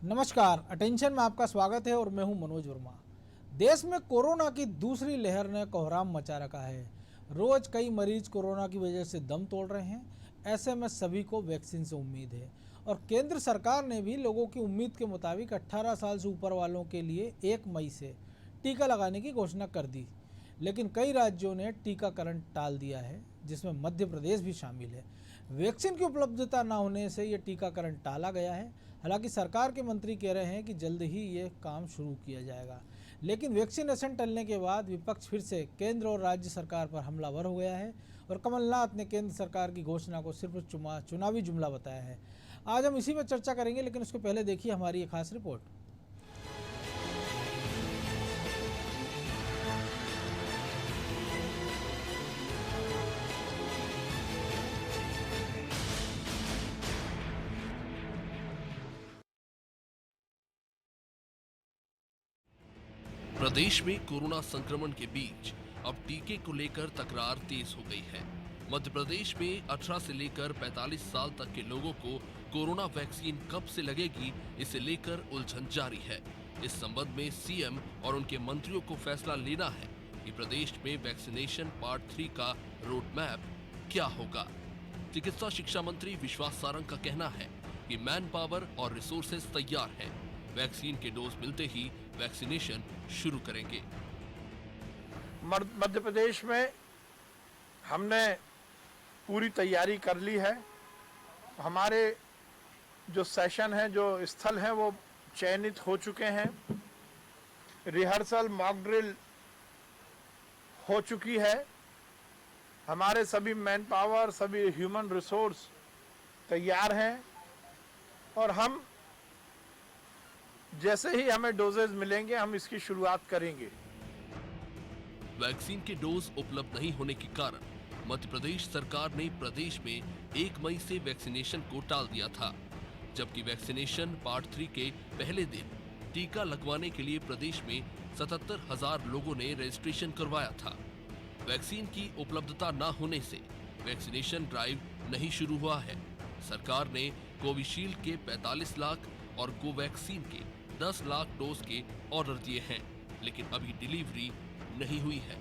नमस्कार, अटेंशन में आपका स्वागत है और मैं हूं मनोज वर्मा। देश में कोरोना की दूसरी लहर ने कोहराम मचा रखा है। रोज कई मरीज कोरोना की वजह से दम तोड़ रहे हैं। ऐसे में सभी को वैक्सीन से उम्मीद है और केंद्र सरकार ने भी लोगों की उम्मीद के मुताबिक 18 साल से ऊपर वालों के लिए 1 मई से टीका लगाने की घोषणा कर दी। लेकिन कई राज्यों ने टीकाकरण टाल दिया है, जिसमें मध्य प्रदेश भी शामिल है। वैक्सीन की उपलब्धता न होने से ये टीकाकरण टाला गया है। हालांकि सरकार के मंत्री कह रहे हैं कि जल्द ही ये काम शुरू किया जाएगा। लेकिन वैक्सीनेशन टलने के बाद विपक्ष फिर से केंद्र और राज्य सरकार पर हमलावर हो गया है और कमलनाथ ने केंद्र सरकार की घोषणा को सिर्फ चुनावी जुमला बताया है। आज हम इसी पर चर्चा करेंगे, लेकिन उसके पहले देखिए हमारी एक खास रिपोर्ट। प्रदेश में कोरोना संक्रमण के बीच अब टीके को लेकर तकरार तेज हो गई है। मध्य प्रदेश में 18 से लेकर 45 साल तक के लोगों को कोरोना वैक्सीन कब से लगेगी, इसे लेकर उलझन जारी है। इस संबंध में सीएम और उनके मंत्रियों को फैसला लेना है कि प्रदेश में वैक्सीनेशन पार्ट 3 का रोड मैप क्या होगा। चिकित्सा शिक्षा मंत्री विश्वास सारंग का कहना है कि मैन पावर और रिसोर्सेज तैयार हैं। वैक्सीन के डोज मिलते ही वैक्सीनेशन शुरू करेंगे। मध्य प्रदेश में हमने पूरी तैयारी कर ली है। हमारे जो सेशन हैं, जो स्थल हैं, वो चयनित हो चुके हैं। रिहर्सल, मॉक ड्रिल हो चुकी है। हमारे सभी मैन पावर, सभी ह्यूमन रिसोर्स तैयार हैं और हम जैसे ही हमें डोजेज मिलेंगे हम इसकी शुरुआत करेंगे। वैक्सीन के डोज उपलब्ध नहीं होने के कारण मध्य प्रदेश सरकार ने प्रदेश में 1 मई से वैक्सीनेशन को टाल दिया था, जबकि वैक्सीनेशन पार्ट 3 के पहले दिन टीका लगवाने के लिए प्रदेश में 77,000 लोगों ने रजिस्ट्रेशन करवाया था। वैक्सीन की उपलब्धता न होने से वैक्सीनेशन ड्राइव नहीं शुरू हुआ है। सरकार ने कोविशील्ड के 45 लाख और कोवैक्सीन के 10 लाख डोज के ऑर्डर दिए हैं, लेकिन अभी डिलीवरी नहीं हुई है।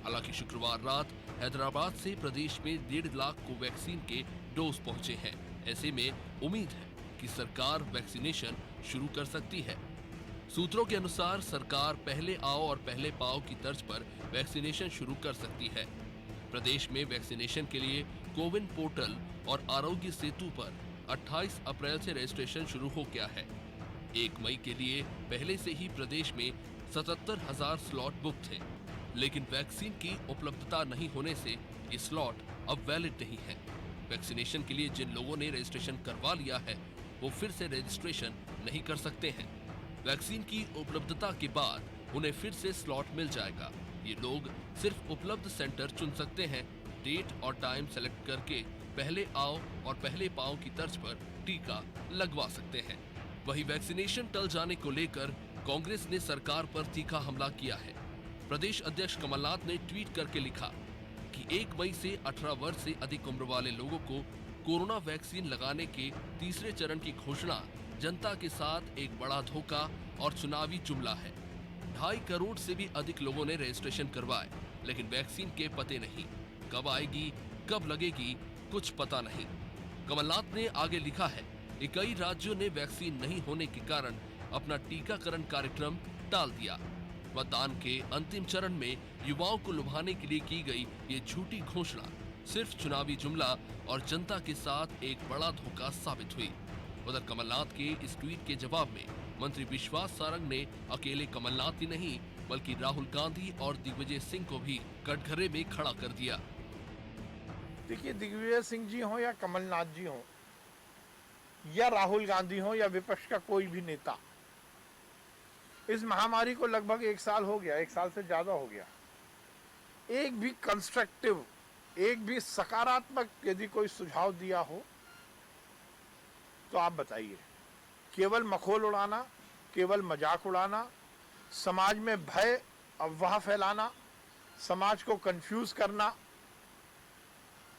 हालांकि शुक्रवार रात हैदराबाद से प्रदेश में 1.5 लाख कोवैक्सीन के डोज पहुंचे हैं। ऐसे में उम्मीद है कि सरकार वैक्सीनेशन शुरू कर सकती है। सूत्रों के अनुसार सरकार पहले आओ और पहले पाओ की तर्ज पर वैक्सीनेशन शुरू कर सकती है। प्रदेश में वैक्सीनेशन के लिए कोविन पोर्टल और आरोग्य सेतु पर 28 अप्रैल से रजिस्ट्रेशन शुरू हो गया है। 1 मई के लिए पहले से ही प्रदेश में 77,000 स्लॉट बुक थे, लेकिन वैक्सीन की उपलब्धता नहीं होने से ये स्लॉट अब वैलिड नहीं है। वैक्सीनेशन के लिए जिन लोगों ने रजिस्ट्रेशन करवा लिया है, वो फिर से रजिस्ट्रेशन नहीं कर सकते हैं। वैक्सीन की उपलब्धता के बाद उन्हें फिर से स्लॉट मिल जाएगा। ये लोग सिर्फ उपलब्ध सेंटर चुन सकते हैं। डेट और टाइम सेलेक्ट करके पहले आओ और पहले पाओ की तर्ज पर टीका लगवा सकते हैं। वहीं वैक्सीनेशन टल जाने को लेकर कांग्रेस ने सरकार पर तीखा हमला किया है। प्रदेश अध्यक्ष कमलनाथ ने ट्वीट करके लिखा कि 1 मई से 18 वर्ष से अधिक उम्र वाले लोगों को कोरोना वैक्सीन लगाने के तीसरे चरण की घोषणा जनता के साथ एक बड़ा धोखा और चुनावी जुमला है। 2.5 करोड़ से भी अधिक लोगों ने रजिस्ट्रेशन करवाए, लेकिन वैक्सीन के पते नहीं। कब आएगी, कब लगेगी, कुछ पता नहीं। कमलनाथ ने आगे लिखा है कि कई राज्यों ने वैक्सीन नहीं होने के कारण अपना टीकाकरण कार्यक्रम टाल दिया। मतदान के अंतिम चरण में युवाओं को लुभाने के लिए की गई ये झूठी घोषणा सिर्फ चुनावी जुमला और जनता के साथ एक बड़ा धोखा साबित हुई। उधर कमलनाथ के इस ट्वीट के जवाब में मंत्री विश्वास सारंग ने अकेले कमलनाथ ही नहीं बल्कि राहुल गांधी और दिग्विजय सिंह को भी कटघरे में खड़ा कर दिया। देखिए, दिग्विजय सिंह जी हो या कमलनाथ जी हो या राहुल गांधी हो या विपक्ष का कोई भी नेता, इस महामारी को लगभग 1 साल हो गया, 1 साल से ज्यादा हो गया। एक भी कंस्ट्रक्टिव, एक भी सकारात्मक यदि कोई सुझाव दिया हो तो आप बताइए। केवल मखौल उड़ाना, केवल मजाक उड़ाना, समाज में भय अफवाह फैलाना, समाज को कंफ्यूज करना,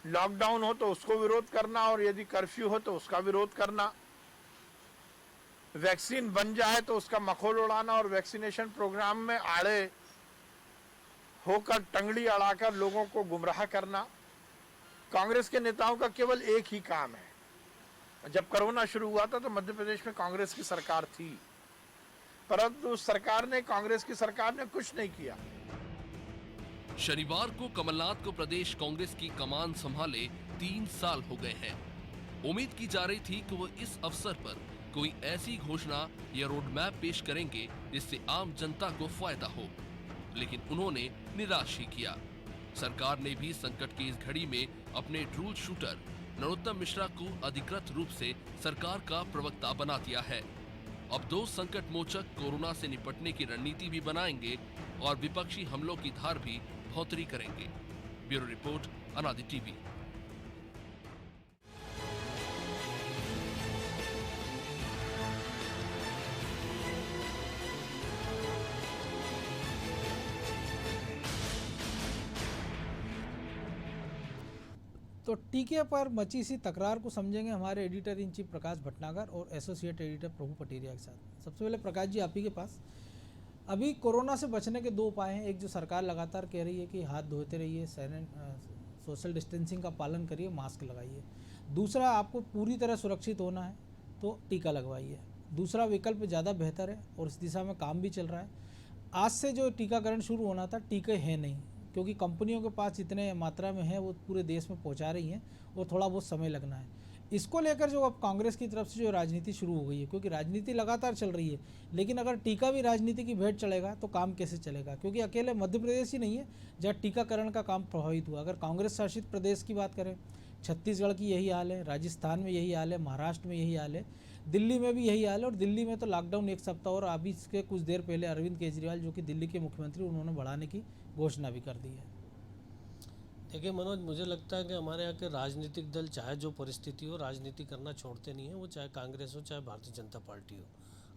लॉकडाउन हो तो उसको विरोध करना और यदि कर्फ्यू हो तो उसका विरोध करना, वैक्सीन बन जाए तो उसका मखौल उड़ाना और वैक्सीनेशन प्रोग्राम में आड़े होकर टंगड़ी अड़ाकर लोगों को गुमराह करना कांग्रेस के नेताओं का केवल एक ही काम है। जब कोरोना शुरू हुआ था तो मध्य प्रदेश में कांग्रेस की सरकार थी, परंतु कांग्रेस की सरकार ने कुछ नहीं किया। शनिवार को कमलनाथ को प्रदेश कांग्रेस की कमान संभाले 3 साल हो गए हैं। उम्मीद की जा रही थी कि वो इस अवसर पर कोई ऐसी घोषणा या रोड मैप पेश करेंगे जिससे आम जनता को फायदा हो, लेकिन उन्होंने निराश ही किया। सरकार ने भी संकट की इस घड़ी में अपने ट्रूथ शूटर नरोत्तम मिश्रा को अधिकृत रूप से सरकार का प्रवक्ता बना दिया है। अब 2 संकट मोचक कोरोना से निपटने की रणनीति भी बनाएंगे और विपक्षी हमलों की धार भी भौंतरी करेंगे। ब्यूरो रिपोर्ट, अनादि टीवी। तो टीके पर मची सी तकरार को समझेंगे हमारे एडिटर इन चीफ प्रकाश भटनागर और एसोसिएट एडिटर प्रभु पटेरिया के साथ। सबसे पहले प्रकाश जी, आप ही के पास, अभी कोरोना से बचने के 2 उपाय हैं। एक जो सरकार लगातार कह रही है कि हाथ धोते रहिए, सोशल डिस्टेंसिंग का पालन करिए, मास्क लगाइए। दूसरा, आपको पूरी तरह सुरक्षित होना है तो टीका लगवाइए। दूसरा विकल्प ज़्यादा बेहतर है और इस दिशा में काम भी चल रहा है। आज से जो टीकाकरण शुरू होना था, टीके हैं नहीं, क्योंकि कंपनियों के पास जितने मात्रा में है वो पूरे देश में पहुंचा रही हैं और थोड़ा बहुत समय लगना है। इसको लेकर जो अब कांग्रेस की तरफ से जो राजनीति शुरू हो गई है, क्योंकि राजनीति लगातार चल रही है, लेकिन अगर टीका भी राजनीति की भेंट चलेगा तो काम कैसे चलेगा? क्योंकि अकेले मध्य प्रदेश ही नहीं है जहाँ टीकाकरण का काम प्रभावित हुआ। अगर कांग्रेस शासित प्रदेश की बात करें, छत्तीसगढ़ की यही हाल है, राजस्थान में यही हाल है, महाराष्ट्र में यही हाल है, दिल्ली में भी यही हाल है। और दिल्ली में तो लॉकडाउन 1 सप्ताह और अभी इसके कुछ देर पहले अरविंद केजरीवाल जो कि दिल्ली के मुख्यमंत्री, उन्होंने बढ़ाने की घोषणा भी कर दी है। देखिए मनोज, मुझे लगता है कि हमारे यहाँ के राजनीतिक दल चाहे जो परिस्थिति हो, राजनीति करना छोड़ते नहीं है। वो चाहे कांग्रेस हो चाहे भारतीय जनता पार्टी हो।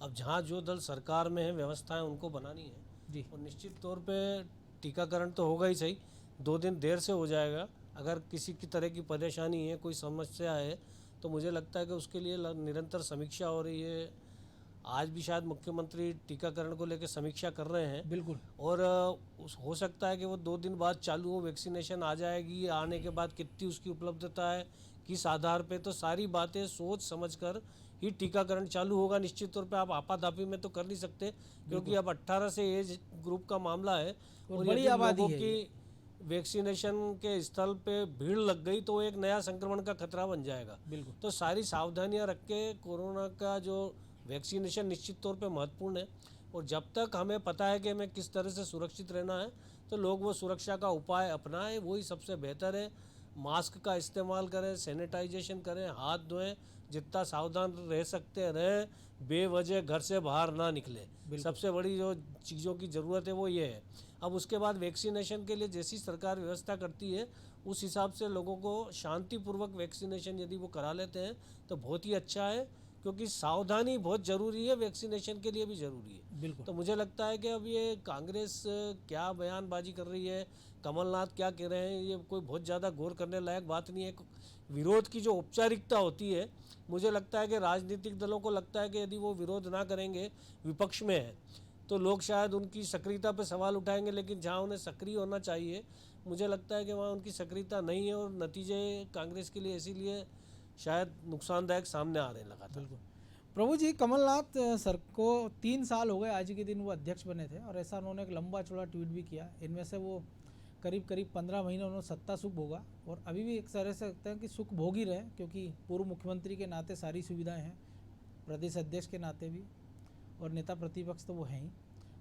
अब जहाँ जो दल सरकार में है, व्यवस्थाएं उनको बनानी है जी। और निश्चित तौर पे टीकाकरण तो होगा ही सही, 2 दिन देर से हो जाएगा। अगर किसी की तरह की परेशानी है, कोई समस्या है, तो मुझे लगता है कि उसके लिए निरंतर समीक्षा हो रही है। आज भी शायद मुख्यमंत्री टीकाकरण को लेकर समीक्षा कर रहे हैं। बिल्कुल। और हो सकता है कि वो 2 दिन बाद चालू हो, वैक्सीनेशन आ जाएगी, आने के बाद कितनी उसकी उपलब्धता है, किस आधार पे, तो सारी बातें सोच समझकर ही टीकाकरण चालू होगा। निश्चित तौर पे आप आपाधापी में तो कर नहीं सकते, क्योंकि अब 18 से एज ग्रुप का मामला है और बड़ी यदि आबादी लोगों है की वैक्सीनेशन के स्थल पे भीड़ लग गई तो एक नया संक्रमण का खतरा बन जाएगा। बिल्कुल। तो सारी सावधानियां रख के कोरोना का जो वैक्सीनेशन निश्चित तौर पे महत्वपूर्ण है। और जब तक हमें पता है कि हमें किस तरह से सुरक्षित रहना है, तो लोग वो सुरक्षा का उपाय अपनाएं, वही सबसे बेहतर है। मास्क का इस्तेमाल करें, सैनिटाइजेशन करें, हाथ धोएं, जितना सावधान रह सकते हैं रहें, बेवजह घर से बाहर ना निकलें। सबसे बड़ी जो चीज़ों की ज़रूरत है वो ये है। अब उसके बाद वैक्सीनेशन के लिए जैसी सरकार व्यवस्था करती है, उस हिसाब से लोगों को शांतिपूर्वक वैक्सीनेशन यदि वो करा लेते हैं तो बहुत ही अच्छा है, क्योंकि सावधानी बहुत ज़रूरी है, वैक्सीनेशन के लिए भी ज़रूरी है। बिल्कुल। तो मुझे लगता है कि अब ये कांग्रेस क्या बयानबाजी कर रही है, कमलनाथ क्या कह रहे हैं, ये कोई बहुत ज़्यादा गौर करने लायक बात नहीं है। विरोध की जो औपचारिकता होती है, मुझे लगता है कि राजनीतिक दलों को लगता है कि यदि वो विरोध ना करेंगे, विपक्ष में है, तो लोग शायद उनकी सक्रियता पर सवाल उठाएंगे। लेकिन जहाँ उन्हें सक्रिय होना चाहिए, मुझे लगता है कि वहाँ उनकी सक्रियता नहीं है और नतीजे कांग्रेस के लिए इसीलिए शायद नुकसानदायक सामने आ रहे हैं लगातार। बिल्कुल। प्रभु जी, कमलनाथ सर को 3 साल हो गए, आज के दिन वो अध्यक्ष बने थे और ऐसा उन्होंने एक लंबा चौड़ा ट्वीट भी किया। इनमें से वो करीब 15 महीने उन्होंने सत्ता सुख भोगा और अभी भी एक तरह से लगता है कि सुख भोग ही रहे, क्योंकि पूर्व मुख्यमंत्री के नाते सारी सुविधाएं हैं, प्रदेश अध्यक्ष के नाते भी, और नेता प्रतिपक्ष तो वो हैं ही।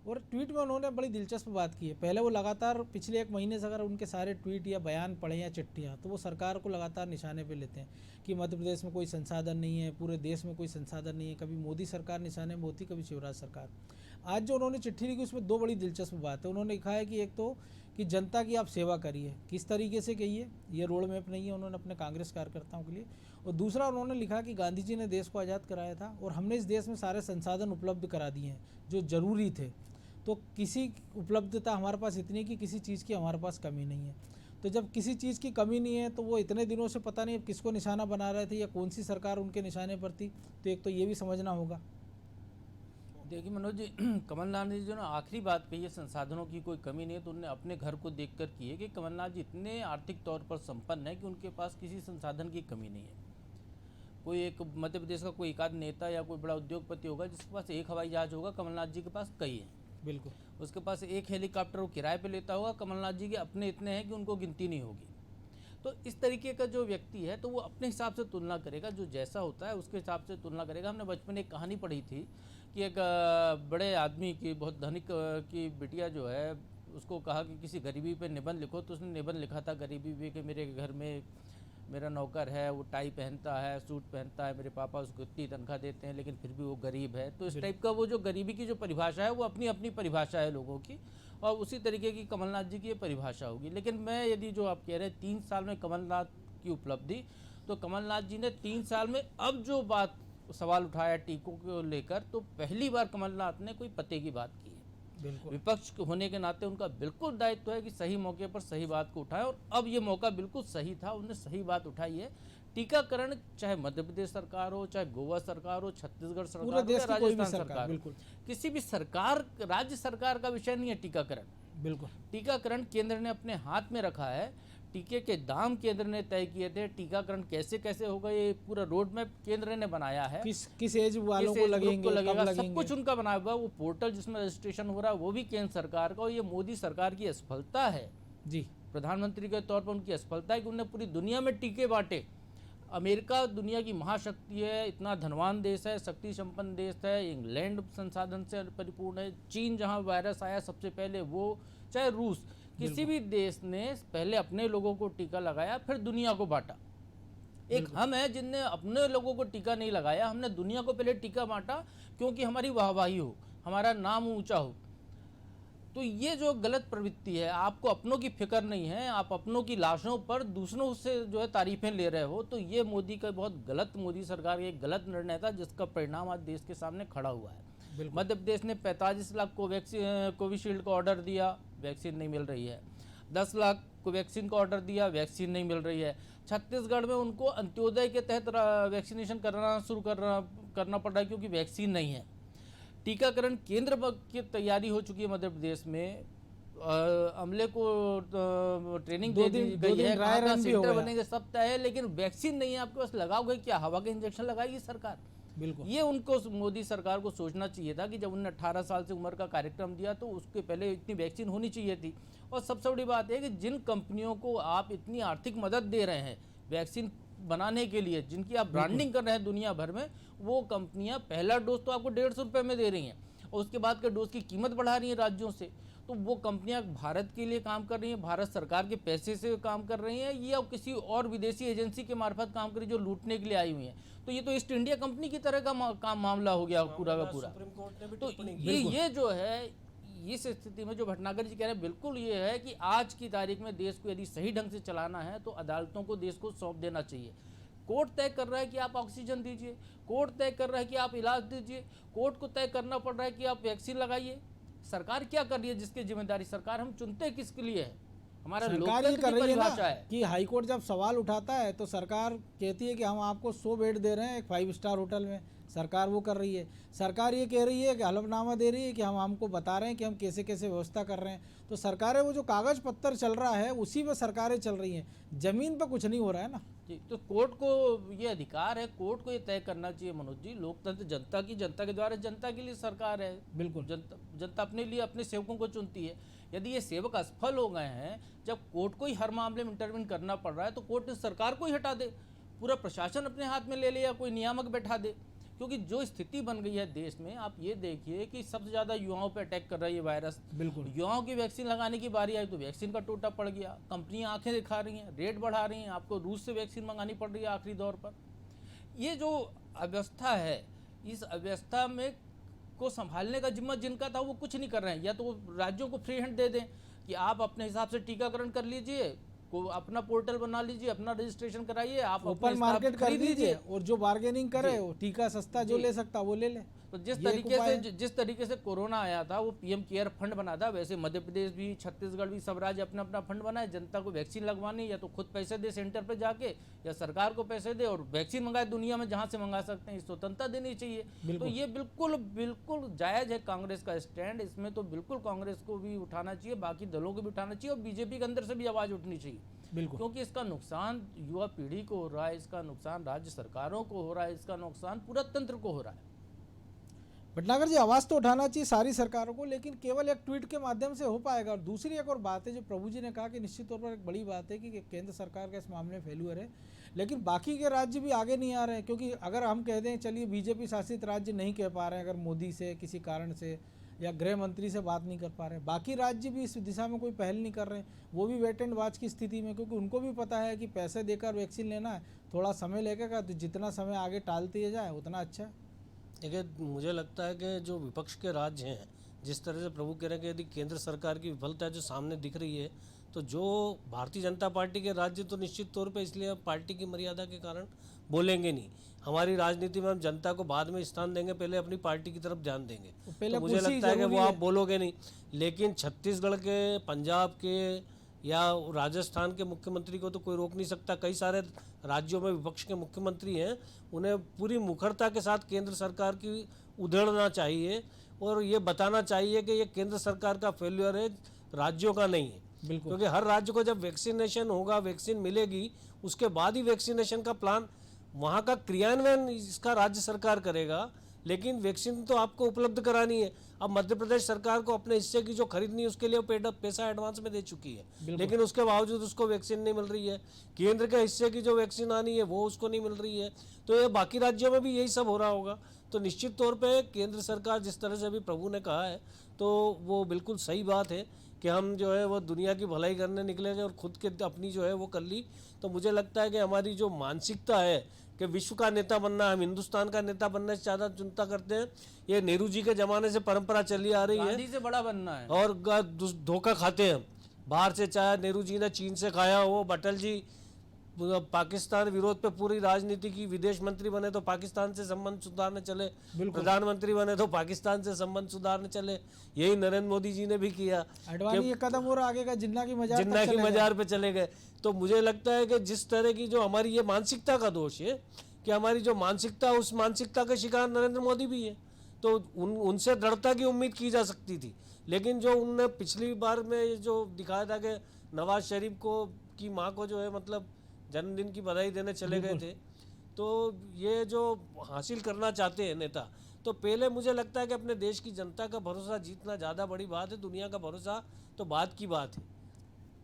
और ट्वीट में उन्होंने बड़ी दिलचस्प बात की है। पहले वो लगातार पिछले 1 महीने से अगर उनके सारे ट्वीट या बयान पढ़े या चिट्ठियाँ, तो वो सरकार को लगातार निशाने पे लेते हैं कि मध्य प्रदेश में कोई संसाधन नहीं है, पूरे देश में कोई संसाधन नहीं है। कभी मोदी सरकार निशाने में होती, कभी शिवराज सरकार। आज जो उन्होंने चिट्ठी लिखी उसमें 2 बड़ी दिलचस्प बात है। उन्होंने लिखा है कि एक तो कि जनता की आप सेवा करिए, किस तरीके से कहिए, ये रोड मैप नहीं है उन्होंने अपने कांग्रेस कार्यकर्ताओं के लिए। और दूसरा उन्होंने लिखा कि गांधी जी ने देश को आज़ाद कराया था और हमने इस देश में सारे संसाधन उपलब्ध करा दिए हैं जो ज़रूरी थे। तो किसी उपलब्धता हमारे पास इतनी कि किसी चीज़ की हमारे पास कमी नहीं है। तो जब किसी चीज़ की कमी नहीं है तो वो इतने दिनों से पता नहीं अब किसको निशाना बना रहे थे या कौन सी सरकार उनके निशाने पर थी। तो एक तो ये भी समझना होगा। देखिए मनोज जी, कमलनाथ ने जो ना आखिरी बात कही है, संसाधनों की कोई कमी नहीं है, तो उन्होंने अपने घर को देखकर की है कि कमलनाथ जी इतने आर्थिक तौर पर संपन्न है कि उनके पास किसी संसाधन की कमी नहीं है। कोई एक मध्य प्रदेश का कोई एक आध नेता या कोई बड़ा उद्योगपति होगा जिसके पास एक हवाई जहाज होगा, कमलनाथ जी के पास कई है। बिल्कुल। उसके पास एक हेलीकॉप्टर वो किराए पे लेता होगा, कमलनाथ जी के अपने इतने हैं कि उनको गिनती नहीं होगी। तो इस तरीके का जो व्यक्ति है तो वो अपने हिसाब से तुलना करेगा, जो जैसा होता है उसके हिसाब से तुलना करेगा। हमने बचपन में एक कहानी पढ़ी थी कि एक बड़े आदमी की, बहुत धनिक की बिटिया जो है, उसको कहा कि किसी गरीबी पे निबंध लिखो, तो उसने निबंध लिखा था गरीबी पे कि मेरे घर में मेरा नौकर है, वो टाई पहनता है, सूट पहनता है, मेरे पापा उसको इतनी तनख्वाह देते हैं लेकिन फिर भी वो गरीब है। तो इस टाइप का वो जो गरीबी की जो परिभाषा है वो अपनी अपनी परिभाषा है लोगों की, और उसी तरीके की कमलनाथ जी की ये परिभाषा होगी। लेकिन मैं यदि जो आप कह रहे हैं 3 साल में कमलनाथ की उपलब्धि, तो कमलनाथ जी ने 3 साल में अब जो बात सवाल उठाया टीकों को लेकर, तो पहली बार कमलनाथ ने कोई पते की बात की है। बिल्कुल। विपक्ष होने के नाते उनका बिल्कुल दायित्व है कि सही मौके पर सही बात को उठाएं, और अब ये मौका बिल्कुल सही था, उन्होंने सही बात उठाई है। टीकाकरण चाहे मध्य प्रदेश सरकार हो, चाहे गोवा सरकार हो, छत्तीसगढ़ सरकार पूरे हो देश या की कोई भी राजस्थान सरकार, सरकार हो, बिल्कुल। किसी भी सरकार, राज्य सरकार का विषय नहीं है टीकाकरण। बिल्कुल। टीकाकरण केंद्र ने अपने हाथ में रखा है। टीके के दाम केंद्र ने तय किए थे, टीकाकरण कैसे कैसे होगा ये पूरा रोड मैप केंद्र ने बनाया है। किस एज वालों किस को एज ग्रुप लगेंगे, को कब लगेगा, सब लगेंगे। कुछ उनका बनाया हुआ। वो पोर्टल जिसमें रजिस्ट्रेशन हो रहा है वो भी केंद्र सरकार का, और ये मोदी सरकार की असफलता है। जी। प्रधानमंत्री के तौर पर उनकी असफलता है कि उन्होंने पूरी दुनिया में टीके बांटे। अमेरिका दुनिया की महाशक्ति है, इतना धनवान देश है, शक्ति संपन्न देश है, इंग्लैंड संसाधन से परिपूर्ण है, चीन जहां वायरस आया सबसे पहले वो, चाहे रूस, किसी भी देश ने पहले अपने लोगों को टीका लगाया फिर दुनिया को बांटा। एक हम है जिनने अपने लोगों को टीका नहीं लगाया, हमने दुनिया को पहले टीका बांटा क्योंकि हमारी वाहवाही हो, हमारा नाम ऊंचा हो। तो ये जो गलत प्रवृत्ति है, आपको अपनों की फिक्र नहीं है, आप अपनों की लाशों पर दूसरों से जो है तारीफें ले रहे हो, तो ये मोदी का बहुत गलत, मोदी सरकार का एक गलत निर्णय था जिसका परिणाम आज देश के सामने खड़ा हुआ है। मध्य प्रदेश ने 45 लाख कोविशील्ड का ऑर्डर दिया, वैक्सीन नहीं मिल रही है। 10 लाख कोवैक्सीन का ऑर्डर दिया, वैक्सीन नहीं मिल रही है। छत्तीसगढ़ में उनको अंत्योदय के तहत वैक्सीनेशन शुरू करना पड़ रहा है क्योंकि वैक्सीन नहीं है। टीकाकरण केंद्र की तैयारी हो चुकी है मध्य प्रदेश में, अमले को ट्रेनिंग दे दी गई है, ड्राई रन भी हो सेंटर गया। बनेंगे, सब तय है, लेकिन वैक्सीन नहीं है आपके पास। लगाओगे क्या? हवा के इंजेक्शन लगाएगी सरकार? बिल्कुल। ये उनको, मोदी सरकार को सोचना चाहिए था कि जब उन्होंने 18 साल से उम्र का कार्यक्रम दिया तो उसके पहले इतनी वैक्सीन होनी चाहिए थी। और सबसे बड़ी बात है कि जिन कंपनियों को आप इतनी आर्थिक मदद दे रहे हैं वैक्सीन बनाने के लिए, जिनकी आप ब्रांडिंग कर रहे हैं दुनिया भर में, वो कंपनियां पहला डोज तो आपको 150 रुपये में दे रही हैं और उसके बाद के डोज की कीमत बढ़ा रही हैं राज्यों से। तो वो कंपनियां भारत के लिए काम कर रही हैं, भारत सरकार के पैसे से काम कर रही हैं, या किसी और विदेशी एजेंसी के मार्फत काम कर रही है जो लूटने के लिए आई हुई हैं। तो ये तो ईस्ट इंडिया कंपनी की तरह का काम मामला हो गया पूरा का पूरा। सुप्रीम कोर्ट ने भी तो टिप्पणी की। ये जो है, इस स्थिति में जो भटनागर जी कह रहे हैं, बिल्कुल ये है कि आज की तारीख में देश को यदि सही ढंग से चलाना है तो अदालतों को देश को सौंप देना चाहिए। कोर्ट तय कर रहा है कि आप ऑक्सीजन दीजिए, कोर्ट तय कर रहा है कि आप इलाज दीजिए, कोर्ट को तय करना पड़ रहा है कि आप वैक्सीन लगाइए। सरकार क्या कर रही है जिसकी जिम्मेदारी? सरकार हम चुनते किसके लिए है? हमारा सरकार ये लोकतंत्र कर की रही है परिभाषा ना है। कि हाईकोर्ट जब सवाल उठाता है तो सरकार कहती है कि हम आपको 100 बेड दे रहे हैं एक 5 स्टार होटल में, सरकार वो कर रही है। सरकार ये कह रही है कि हलफनामा दे रही है कि हम हमको बता रहे हैं कि हम कैसे कैसे व्यवस्था कर रहे हैं। तो सरकारें, वो जो कागज पत्थर चल रहा है उसी पे सरकारें चल रही हैं, जमीन पे कुछ नहीं हो रहा है ना। जी, तो कोर्ट को ये अधिकार है, कोर्ट को ये तय करना चाहिए मनोज जी। लोकतंत्र जनता की, जनता के द्वारा, जनता के लिए सरकार है। बिल्कुल। जनता अपने लिए अपने सेवकों को चुनती है। यदि ये सेवक असफल हो गए हैं, जब कोर्ट को ही हर मामले में इंटरवीन करना पड़ रहा है, तो कोर्ट इस सरकार को ही हटा दे, पूरा प्रशासन अपने हाथ में ले ले या कोई नियामक बैठा दे। क्योंकि जो स्थिति बन गई है देश में, आप ये देखिए कि सबसे ज़्यादा युवाओं पे अटैक कर रहा है ये वायरस। बिल्कुल। युवाओं की वैक्सीन लगाने की बारी आई तो वैक्सीन का टोटा पड़ गया। कंपनियां आंखें दिखा रही हैं, रेट बढ़ा रही हैं, आपको रूस से वैक्सीन मंगानी पड़ रही है आखिरी दौर पर। ये जो अव्यवस्था है, इस अव्यवस्था में को संभालने का जिम्मा जिनका था वो कुछ नहीं कर रहे हैं। या तो वो राज्यों को फ्री हैंड दे दें कि आप अपने हिसाब से टीकाकरण कर लीजिए, को अपना पोर्टल बना लीजिए, अपना रजिस्ट्रेशन कराइए, आप अपने ओपन स्टाफ मार्केट कर खरीद दीजिए और जो बार्गेनिंग करे जी। वो टीका सस्ता जो जी। ले सकता वो ले ले। तो जिस ये एक तरीके उपाय से है। जिस तरीके से कोरोना आया था वो पीएम केयर फंड बना था, वैसे मध्य प्रदेश भी, छत्तीसगढ़ भी, सब राज्य अपना अपना फंड बनाए, जनता को वैक्सीन लगवानी या तो खुद पैसे दे सेंटर पे जाके या सरकार को पैसे दे और वैक्सीन मंगाए दुनिया में जहां से मंगा सकते हैं। स्वतंत्रता देनी चाहिए। तो ये बिल्कुल बिल्कुल जायज है कांग्रेस का स्टैंड, इसमें तो बिल्कुल कांग्रेस को भी उठाना चाहिए, बाकी दलों को भी उठाना चाहिए और बीजेपी के अंदर से भी आवाज उठनी चाहिए, बिल्कुल। क्योंकि इसका नुकसान युवा पीढ़ी को हो रहा है, इसका नुकसान राज्य सरकारों को हो रहा है, इसका नुकसान पूरा तंत्र को हो रहा है। भटनागर जी, आवाज़ तो उठाना चाहिए सारी सरकारों को, लेकिन केवल एक ट्वीट के माध्यम से हो पाएगा। और दूसरी एक और बात है जो प्रभु जी ने कहा कि निश्चित तौर पर एक बड़ी बात है कि केंद्र सरकार का इस मामले में फेल्यूर है, लेकिन बाकी के राज्य भी आगे नहीं आ रहे हैं। क्योंकि अगर हम कह दें चलिए बीजेपी शासित राज्य नहीं कह पा रहे हैं, अगर मोदी से किसी कारण से या गृह मंत्री से बात नहीं कर पा रहे, बाकी राज्य भी इस दिशा में कोई पहल नहीं कर रहे हैं, वो भी वेट एंड वॉच की स्थिति में, क्योंकि उनको भी पता है कि पैसे देकर वैक्सीन लेना है, थोड़ा समय लगेगा, तो जितना समय आगे टालते जाए उतना अच्छा है। देखिए, मुझे लगता है कि जो विपक्ष के राज्य हैं, जिस तरह से प्रभु कह रहे हैं कि यदि केंद्र सरकार की विफलता जो सामने दिख रही है, तो जो भारतीय जनता पार्टी के राज्य तो निश्चित तौर पे इसलिए पार्टी की मर्यादा के कारण बोलेंगे नहीं। हमारी राजनीति में हम जनता को बाद में स्थान देंगे, पहले अपनी पार्टी की तरफ ध्यान देंगे। तो मुझे लगता है कि वो आप बोलोगे नहीं। लेकिन छत्तीसगढ़ के, पंजाब के या राजस्थान के मुख्यमंत्री को तो कोई रोक नहीं सकता। कई सारे राज्यों में विपक्ष के मुख्यमंत्री हैं, उन्हें पूरी मुखरता के साथ केंद्र सरकार की उधेड़ना चाहिए और ये बताना चाहिए कि ये केंद्र सरकार का फेल्यूर है, राज्यों का नहीं है। बिल्कुल। क्योंकि हर राज्य को जब वैक्सीनेशन होगा, वैक्सीन मिलेगी, उसके बाद ही वैक्सीनेशन का प्लान, वहाँ का क्रियान्वयन इसका राज्य सरकार करेगा, लेकिन वैक्सीन तो आपको उपलब्ध करानी है। अब मध्य प्रदेश सरकार को अपने हिस्से की जो खरीदनी है उसके लिए पैसा एडवांस में दे चुकी है, लेकिन उसके बावजूद उसको वैक्सीन नहीं मिल रही है। केंद्र के हिस्से की जो वैक्सीन आनी है वो उसको नहीं मिल रही है। तो ये बाकी राज्यों में भी यही सब हो रहा होगा। तो निश्चित तौर पे केंद्र सरकार, जिस तरह से अभी प्रभु ने कहा है, तो वो बिल्कुल सही बात है कि हम जो है वो दुनिया की भलाई करने निकलेंगे और खुद के अपनी जो है वो कर ली। तो मुझे लगता है कि हमारी जो मानसिकता है कि विश्व का नेता बनना, हम हिंदुस्तान का नेता बनने से ज़्यादा चिंता करते हैं, ये नेहरू जी के ज़माने से परंपरा चली आ रही है गांधी से बड़ा बनना है। और धोखा खाते हैं हम बाहर से। चाहे नेहरू जी ने चीन से खाया हो, अटल जी पाकिस्तान विरोध पे पूरी राजनीति की, विदेश मंत्री बने तो पाकिस्तान से संबंध सुधारने चले, प्रधानमंत्री बने तो पाकिस्तान से संबंध सुधारने चले। यही नरेंद्र मोदी जी ने भी किया। अडवाणी ये कदम और आगे का जिन्ना की मजार पे चले गए। तो मुझे लगता है कि जिस तरह की जो हमारी ये मानसिकता का दोष है कि हमारी जो मानसिकता, उस मानसिकता के शिकार नरेंद्र मोदी भी है। तो उनसे दृढ़ता की उम्मीद की जा सकती थी, लेकिन जो उनने पिछली बार में जो दिखाया था कि नवाज शरीफ को की माँ को जो है मतलब जन्मदिन की बधाई देने चले गए थे, तो ये जो हासिल करना चाहते हैं नेता, तो पहले मुझे लगता है कि अपने देश की जनता का भरोसा जीतना ज़्यादा बड़ी बात है, दुनिया का भरोसा तो बाद की बात है।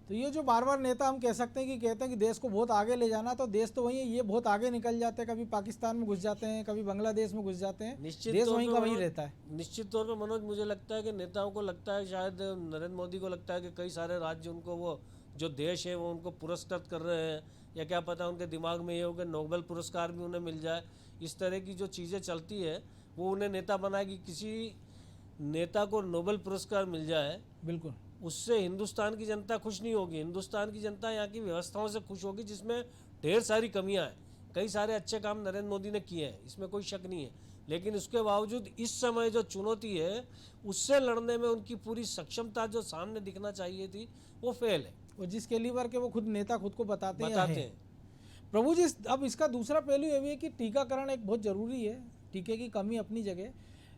तो ये जो बार बार नेता हम कह सकते हैं कि कहते हैं कि देश को बहुत आगे ले जाना, तो देश तो वही है, ये बहुत आगे निकल जाते हैं, कभी पाकिस्तान में घुस जाते हैं, कभी बांग्लादेश में घुस जाते हैं, देश वहीं का वहीं रहता है। निश्चित तौर पे मनोज, मुझे लगता है कि नेताओं को लगता है, शायद नरेंद्र मोदी को लगता है कि कई सारे राज्य उनको, वो जो देश है वो उनको पुरस्कृत कर रहे हैं, या क्या पता उनके दिमाग में ये हो कि नोबेल पुरस्कार भी उन्हें मिल जाए। इस तरह की जो चीज़ें चलती है वो उन्हें नेता बनाएगी। किसी नेता को नोबेल पुरस्कार मिल जाए, बिल्कुल, उससे हिंदुस्तान की जनता खुश नहीं होगी। हिंदुस्तान की जनता यहाँ की व्यवस्थाओं से खुश होगी, जिसमें ढेर सारी कमियां हैं। कई सारे अच्छे काम नरेंद्र मोदी ने किए हैं, इसमें कोई शक नहीं है, लेकिन उसके बावजूद इस समय जो चुनौती है उससे लड़ने में उनकी पूरी सक्षमता जो सामने दिखना चाहिए थी वो फेल है। वो जिस कैलिबर के वो खुद नेता खुद को बताते हैं। प्रभु जी, अब इसका दूसरा पहलू ये भी है कि टीकाकरण एक बहुत ज़रूरी है, टीके की कमी अपनी जगह,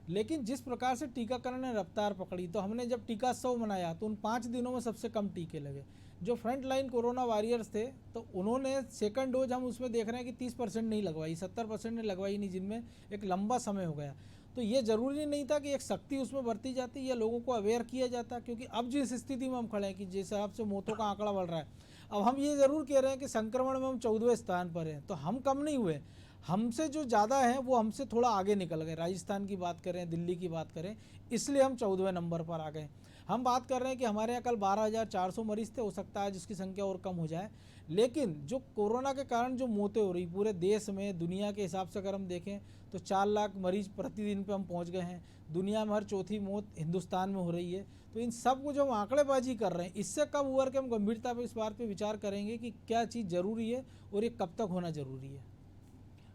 लेकिन जिस प्रकार से टीकाकरण ने रफ्तार पकड़ी, तो हमने जब टीका उत्सव मनाया तो उन 5 दिनों में सबसे कम टीके लगे। जो फ्रंट लाइन कोरोना वॉरियर्स थे तो उन्होंने सेकंड डोज, हम उसमें देख रहे हैं कि 30% नहीं लगवाई, 70% ने लगवाई नहीं, जिनमें एक लंबा समय हो गया। तो ये ज़रूरी नहीं था कि एक सख्ती उसमें बरती जाती या लोगों को अवेयर किया जाता, क्योंकि अब जिस स्थिति में हम खड़े हैं कि जिस हिसाब से मौतों का आंकड़ा बढ़ रहा है, अब हम ये ज़रूर कह रहे हैं कि संक्रमण में हम 14वें स्थान पर हैं, तो हम कम नहीं हुए, हमसे जो ज़्यादा है वो हमसे थोड़ा आगे निकल गए। राजस्थान की बात करें, दिल्ली की बात करें, इसलिए हम 14वें नंबर पर आ गए। हम बात कर रहे हैं कि हमारे यहाँ कल 12,400 मरीज थे, हो सकता है जिसकी संख्या और कम हो जाए, लेकिन जो कोरोना के कारण जो मौतें हो रही पूरे देश में, दुनिया के हिसाब से अगर हम देखें तो 4 लाख मरीज प्रतिदिन पे हम पहुंच गए हैं। दुनिया में हर चौथी मौत हिंदुस्तान में हो रही है। तो इन सब को जो हम आंकड़ेबाजी कर रहे हैं, इससे कब उभर के हम गंभीरता पर इस बात पे विचार करेंगे कि क्या चीज़ ज़रूरी है और ये कब तक होना ज़रूरी है।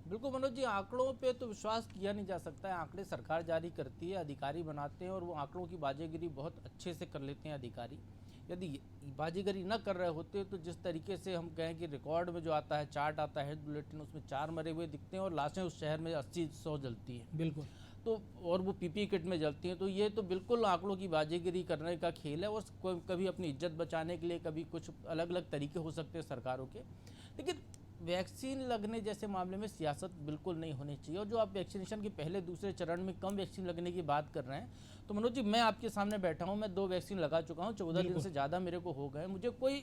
बिल्कुल मनोज जी, आंकड़ों पे तो विश्वास किया नहीं जा सकता है। आंकड़े सरकार जारी करती है, अधिकारी बनाते हैं और वो आंकड़ों की बाजीगरी बहुत अच्छे से कर लेते हैं अधिकारी। यदि बाजीगरी न कर रहे होते तो जिस तरीके से हम कहें कि रिकॉर्ड में जो आता है, चार्ट आता है, हेल्थ बुलेटिन, उसमें 4 मरे हुए दिखते हैं और लाशें उस शहर में 80-100 जलती हैं। बिल्कुल। तो और वो पीपी किट में जलती हैं। तो ये तो बिल्कुल आंकड़ों की बाजीगरी करने का खेल है और कभी अपनी इज्जत बचाने के लिए, कभी कुछ अलग अलग तरीके हो सकते हैं सरकारों के। लेकिन वैक्सीन लगने जैसे मामले में सियासत बिल्कुल नहीं होनी चाहिए। और जो आप वैक्सीनेशन के पहले दूसरे चरण में कम वैक्सीन लगने की बात कर रहे हैं, तो मनोज जी मैं आपके सामने बैठा हूं, मैं 2 वैक्सीन लगा चुका हूं, 14 दिन से ज़्यादा मेरे को हो गए। मुझे कोई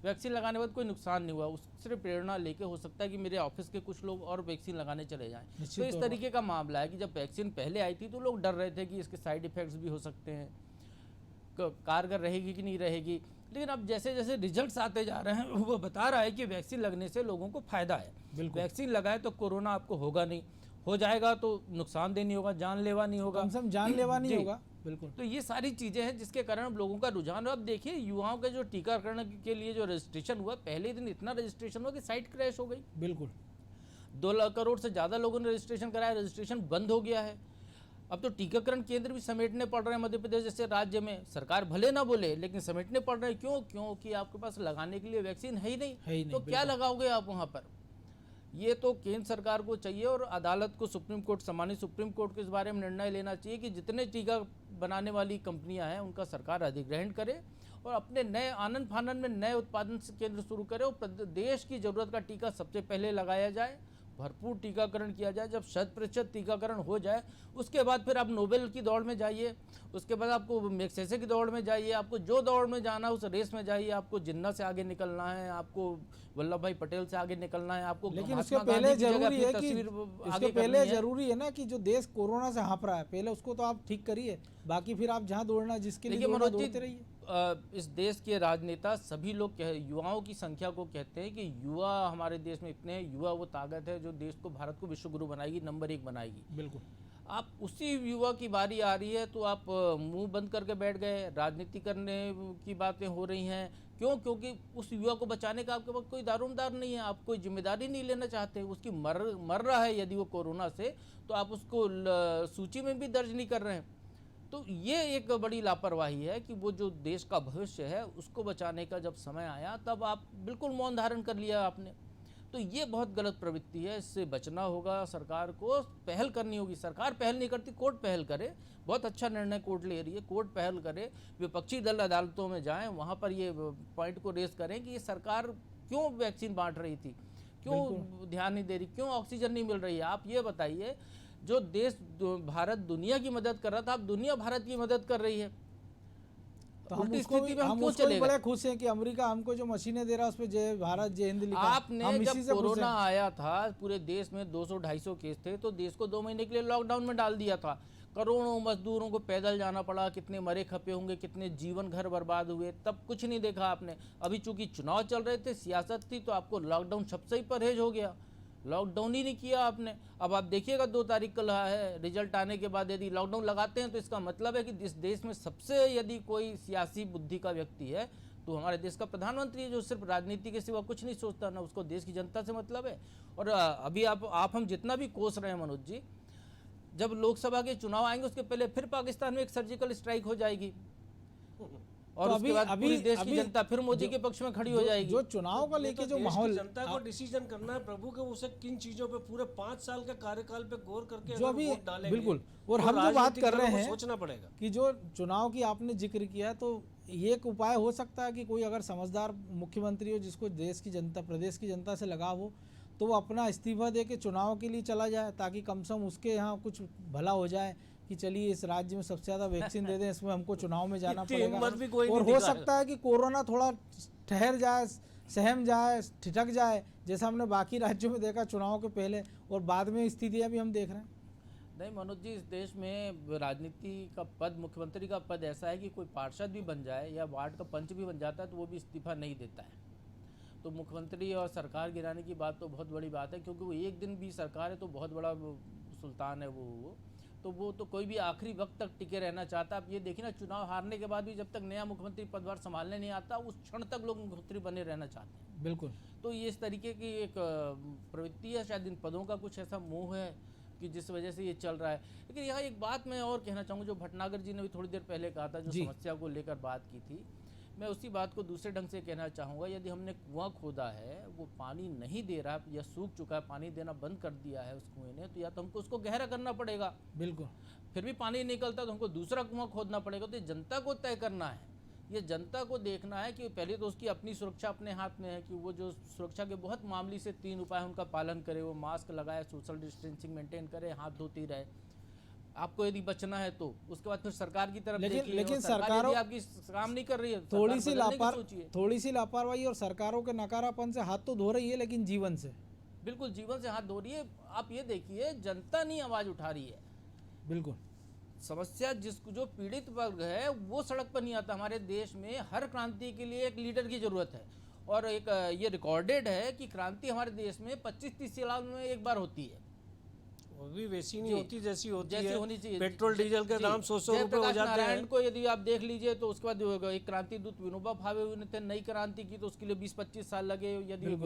वैक्सीन लगाने के बाद कोई नुकसान नहीं हुआ। उससे प्रेरणा लेके हो सकता है कि मेरे ऑफिस के कुछ लोग और वैक्सीन लगाने चले जाएं। तो इस तरीके का मामला है कि जब वैक्सीन पहले आई थी तो लोग डर रहे थे कि इसके साइड इफ़ेक्ट्स भी हो सकते हैं, कारगर रहेगी कि नहीं रहेगी। लेकिन अब जैसे जैसे रिजल्ट्स आते जा रहे हैं वो बता रहा है कि वैक्सीन लगने से लोगों को फ़ायदा है। वैक्सीन लगाए तो कोरोना आपको होगा नहीं, हो जाएगा तो नुकसानदेह नहीं होगा, जानलेवा नहीं होगा, कम से कम जानलेवा नहीं होगा। बिल्कुल। तो ये सारी चीज़ें हैं जिसके कारण अब लोगों का रुझान। अब देखिए युवाओं के जो टीकाकरण के लिए जो रजिस्ट्रेशन हुआ, पहले दिन इतना रजिस्ट्रेशन हुआ कि साइट क्रैश हो गई। बिल्कुल। 2 लाख करोड़ से ज़्यादा लोगों ने रजिस्ट्रेशन कराया, रजिस्ट्रेशन बंद हो गया है। अब तो टीकाकरण केंद्र भी समेटने पड़ रहे हैं मध्य प्रदेश जैसे राज्य में। सरकार भले ना बोले लेकिन समेटने पड़ रहे हैं। क्यों? क्योंकि आपके पास लगाने के लिए वैक्सीन है ही नहीं। तो क्या लगाओगे आप वहाँ पर? ये तो केंद्र सरकार को चाहिए और अदालत को, सुप्रीम कोर्ट, सम्मानित सुप्रीम कोर्ट को इस बारे में निर्णय लेना चाहिए कि जितने टीका बनाने वाली कंपनियां हैं उनका सरकार अधिग्रहण करे और अपने नए आनन फानन में नए उत्पादन केंद्र शुरू करे और देश की ज़रूरत का टीका सबसे पहले लगाया जाए, भरपूर टीकाकरण किया जाए। जब 100% टीकाकरण हो जाए उसके बाद फिर आप नोबेल की दौड़ में जाइए, उसके बाद आपको मैक्सेसे की दौड़ में जाइए, आपको जो दौड़ में जाना है उस रेस में जाइए। आपको जिन्ना से आगे निकलना है, आपको वल्लभ भाई पटेल से आगे निकलना है, आपको लेकिन उसके पहले जरूरी है कि उसके पहले जरूरी है ना कि जो देश कोरोना से हाँफ रहा है, पहले उसको तो आप ठीक करिए, बाकी फिर आप जहाँ दौड़ना जिसके लिए दौड़ना दौड़ते रहिए। इस देश के राजनेता सभी लोग युवाओं की संख्या को कहते हैं कि युवा हमारे देश में इतने हैं, युवा वो ताकत है जो देश को, भारत को विश्व गुरु बनाएगी, नंबर 1 बनाएगी। बिल्कुल। आप उसी युवा की बारी आ रही है तो आप मुंह बंद करके बैठ गए, राजनीति करने की बातें हो रही हैं। क्यों? क्योंकि उस युवा को बचाने का आपके पास कोई दारोमदार नहीं है, आप कोई जिम्मेदारी नहीं लेना चाहते। उसकी मर रहा है यदि वो कोरोना से, तो आप उसको सूची में भी दर्ज नहीं कर रहे हैं। तो ये एक बड़ी लापरवाही है कि वो जो देश का भविष्य है उसको बचाने का जब समय आया तब आप बिल्कुल मौन धारण कर लिया आपने। तो ये बहुत गलत प्रवृत्ति है, इससे बचना होगा। सरकार को पहल करनी होगी। सरकार पहल नहीं करती, कोर्ट पहल करे। बहुत अच्छा निर्णय कोर्ट ले रही है, कोर्ट पहल करे, विपक्षी दल अदालतों में जाएं, वहाँ पर ये पॉइंट को रेस करें कि ये सरकार क्यों वैक्सीन बांट रही थी, क्यों ध्यान नहीं दे रही, क्यों ऑक्सीजन नहीं मिल रही है। आप ये बताइए, जो देश भारत दुनिया की मदद कर रहा था, अब दुनिया भारत की मदद कर रही है। तो हम उसको भी बड़े खुश हैं कि अमेरिका हमको जो मशीनें दे रहा है उस पे जय भारत जय हिंद लिखा। आपने जब कोरोना आया था पूरे देश में 200-250 केस थे तो देश को 2 महीने के लिए लॉकडाउन में डाल दिया था। करोड़ों मजदूरों को पैदल जाना पड़ा, कितने मरे खपे होंगे, कितने जीवन घर बर्बाद हुए, तब कुछ नहीं देखा आपने। अभी चूंकि चुनाव चल रहे थे, सियासत थी, तो आपको लॉकडाउन शब्द से ही परहेज हो गया, लॉकडाउन ही नहीं किया आपने। अब आप देखिएगा 2 तारीख कल है, रिजल्ट आने के बाद यदि लॉकडाउन लगाते हैं तो इसका मतलब है कि इस देश में सबसे यदि कोई सियासी बुद्धि का व्यक्ति है तो हमारे देश का प्रधानमंत्री है, जो सिर्फ राजनीति के सिवा कुछ नहीं सोचता, ना उसको देश की जनता से मतलब है। और अभी आप हम जितना भी कोस रहे हैं मनोज जी, जब लोकसभा के चुनाव आएंगे उसके पहले फिर पाकिस्तान में एक सर्जिकल स्ट्राइक हो जाएगी और तो उसके बाद पूरी देश की जनता फिर मोदी के पक्ष में खड़ी हो जाएगी। जो चुनाव का लेके जो माहौल, जनता को डिसीजन करना है प्रभु के, उसे किन चीजों पे पूरे 5 साल के कार्यकाल पे गौर करके जो अभी बिल्कुल। और तो हम जो बात कर रहे हैं सोचना पड़ेगा कि जो चुनाव की आपने जिक्र किया, तो ये एक उपाय हो सकता है कि कोई अगर समझदार मुख्यमंत्री हो जिसको देश की जनता, प्रदेश की जनता से लगाव हो, तो वो अपना इस्तीफा दे के चुनाव के लिए चला जाए, ताकि कम से कम उसके यहाँ कुछ भला हो जाए कि चलिए इस राज्य में सबसे ज़्यादा वैक्सीन दे दें, इसमें हमको चुनाव में जाना पड़ेगा। और हो सकता है कि कोरोना थोड़ा ठहर जाए, सहम जाए, ठिठक जाए, जैसा हमने बाकी राज्यों में देखा चुनाव के पहले, और बाद में स्थितियाँ भी हम देख रहे हैं। नहीं मनोज जी, इस देश में राजनीति का पद, मुख्यमंत्री का पद ऐसा है कि कोई पार्षद भी बन जाए या वार्ड का पंच भी बन जाता है तो वो भी इस्तीफा नहीं देता है। तो मुख्यमंत्री और सरकार गिराने की बात तो बहुत बड़ी बात है, क्योंकि वो एक दिन भी सरकार है तो बहुत बड़ा सुल्तान है वो। तो वो तो कोई भी आखिरी वक्त तक टिके रहना चाहता है। आप ये देखिए ना, चुनाव हारने के बाद भी जब तक नया मुख्यमंत्री पदभार संभालने नहीं आता, उस क्षण तक लोग मुख्यमंत्री बने रहना चाहते हैं। बिल्कुल। तो ये इस तरीके की एक प्रवृत्ति है, शायद इन पदों का कुछ ऐसा मोह है कि जिस वजह से ये चल रहा है। लेकिन यहाँ एक बात मैं और कहना चाहूँगा, जो भटनागर जी ने भी थोड़ी देर पहले कहा था, जो जी। समस्या को लेकर बात की थी, मैं उसी बात को दूसरे ढंग से कहना चाहूँगा। यदि हमने कुआं खोदा है, वो पानी नहीं दे रहा या सूख चुका है, पानी देना बंद कर दिया है उस कुएं ने, तो या तो हमको उसको गहरा करना पड़ेगा, बिल्कुल। फिर भी पानी नहीं निकलता तो हमको दूसरा कुआं खोदना पड़ेगा। तो ये जनता को तय करना है, ये जनता को देखना है कि पहले तो उसकी अपनी सुरक्षा अपने हाथ में है, कि वो जो सुरक्षा के बहुत मामूली से 3 उपाय उनका पालन करे, वो मास्क लगाए, सोशल डिस्टेंसिंग मेंटेन करे, हाथ धोती रहे। आपको यदि बचना है तो उसके बाद फिर सरकार की तरफ देखिए, लेकिन और सरकार सरकारों यदि आपकी काम नहीं कर रही है, थोड़ी सी लापरवाही और सरकारों के नकारापन से हाथ तो धो रही है, लेकिन जीवन से, बिल्कुल जीवन से हाथ धो रही है। आप ये देखिए, जनता नहीं आवाज उठा रही है। बिल्कुल। समस्या जिसको, जो पीड़ित वर्ग है वो सड़क पर नहीं आता। हमारे देश में हर क्रांति के लिए एक लीडर की जरूरत है, और एक ये रिकॉर्डेड है कि क्रांति हमारे देश में 25-30 साल में एक बार होती है। वो भी वैसी नहीं जी, होती जैसी होती जैसे है। होनी चाहिए। पेट्रोल डीजल के जी, दाम 100 रुपए हो जयप्रकाश जाते नारायण हैं। को यदि आप देख लीजिए तो उसके बाद एक क्रांति दूत विनोबा भावे हुए थे, नई क्रांति की तो उसके लिए 20-25 साल लगे। यदि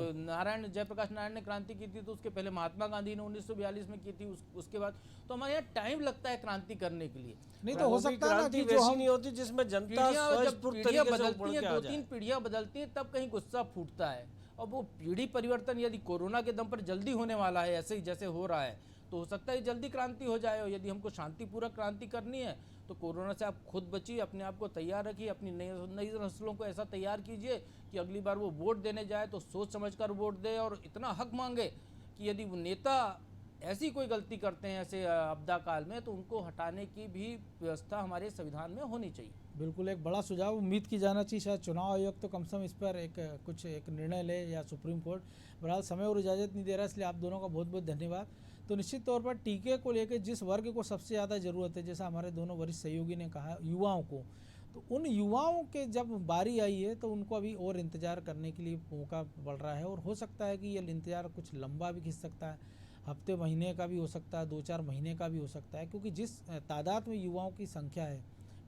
जयप्रकाश नारायण ने क्रांति की थी तो उसके पहले महात्मा गांधी ने 1942 में की थी। उसके बाद तो हमारे यहाँ टाइम लगता है क्रांति करने के लिए। नहीं तो हो सकता है ना कि जो वैसी हम नहीं होती जिसमें जनता जब स्वस्फूर्त पीढ़ियां तरीके से बदलती हैं, ऊपर के आ 2-3 जाए। पीढ़ियां बदलती हैं, तब कहीं गुस्सा फूटता है। और वो पीढ़ी परिवर्तन यदि कोरोना के दम पर जल्दी होने वाला है, ऐसे ही जैसे हो रहा है, तो हो सकता है जल्दी क्रांति हो जाए। और यदि हमको शांतिपूर्वक क्रांति करनी है तो कोरोना से आप खुद बचिए, अपने आप को तैयार रखिए, अपनी नई नस्लों को ऐसा तैयार कीजिए कि अगली बार वो वोट देने जाए तो सोच समझकर वोट दे, और इतना हक मांगे कि यदि वो नेता ऐसी कोई गलती करते हैं ऐसे आपदा काल में, तो उनको हटाने की भी व्यवस्था हमारे संविधान में होनी चाहिए। बिल्कुल एक बड़ा सुझाव उम्मीद की जाना चाहिए, शायद चुनाव आयोग तो कम से कम इस पर एक निर्णय ले, या सुप्रीम कोर्ट। बहरहाल समय और इजाज़त नहीं दे रहा, इसलिए आप दोनों का बहुत बहुत धन्यवाद। तो निश्चित तौर पर टीके को लेकर जिस वर्ग को सबसे ज़्यादा ज़रूरत है, जैसा हमारे दोनों वरिष्ठ सहयोगी ने कहा, युवाओं को, तो उन युवाओं के जब बारी आई है तो उनको अभी और इंतज़ार करने के लिए मौका बढ़ रहा है। और हो सकता है कि ये इंतज़ार कुछ लंबा भी खिंच सकता है, हफ्ते महीने का भी हो सकता है, 2-4 महीने का भी हो सकता है, क्योंकि जिस तादाद में युवाओं की संख्या है,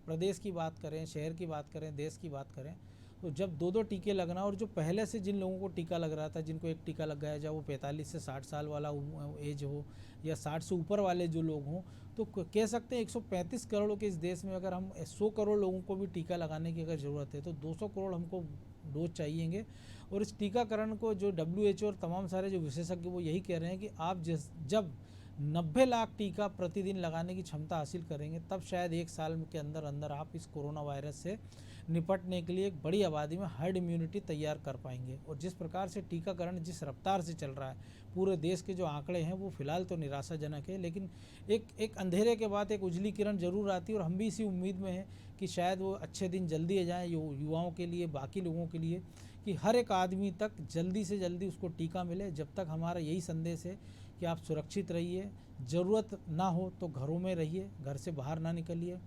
प्रदेश की बात करें, शहर की बात करें, देश की बात करें, तो जब 2-2 टीके लगना, और जो पहले से जिन लोगों को टीका लग रहा था, जिनको एक टीका लग गया, चाहे वो 45 से 60 साल वाला एज हो या 60 से ऊपर वाले जो लोग हों, तो कह सकते हैं 135 करोड़ के इस देश में अगर हम 100 करोड़ लोगों को भी टीका लगाने की अगर ज़रूरत है, तो 200 करोड़ हमको डोज चाहिएंगे। और इस टीकाकरण को जो WHO और तमाम सारे जो विशेषज्ञ वो यही कह रहे हैं कि आप जब 90 लाख टीका प्रतिदिन लगाने की क्षमता हासिल करेंगे, तब शायद 1 साल के अंदर अंदर आप इस कोरोना वायरस से निपटने के लिए एक बड़ी आबादी में हर्ड इम्यूनिटी तैयार कर पाएंगे। और जिस प्रकार से टीकाकरण जिस रफ्तार से चल रहा है, पूरे देश के जो आंकड़े हैं वो फिलहाल तो निराशाजनक है, लेकिन एक अंधेरे के बाद एक उजली किरण जरूर आती है। और हम भी इसी उम्मीद में हैं कि शायद वो अच्छे दिन जल्दी आ जाएँ युवाओं के लिए, बाकी लोगों के लिए, कि हर एक आदमी तक जल्दी से जल्दी उसको टीका मिले। जब तक हमारा यही संदेश है कि आप सुरक्षित रहिए, ज़रूरत ना हो तो घरों में रहिए, घर से बाहर ना निकलिए,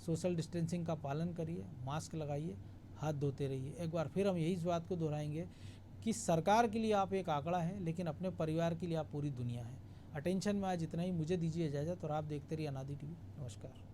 सोशल डिस्टेंसिंग का पालन करिए, मास्क लगाइए, हाथ धोते रहिए। एक बार फिर हम यही इस बात को दोहराएंगे कि सरकार के लिए आप एक आंकड़ा हैं, लेकिन अपने परिवार के लिए आप पूरी दुनिया हैं। अटेंशन में आज इतना ही, मुझे दीजिए इजाज़त, और आप देखते रहिए अनादि टीवी। नमस्कार।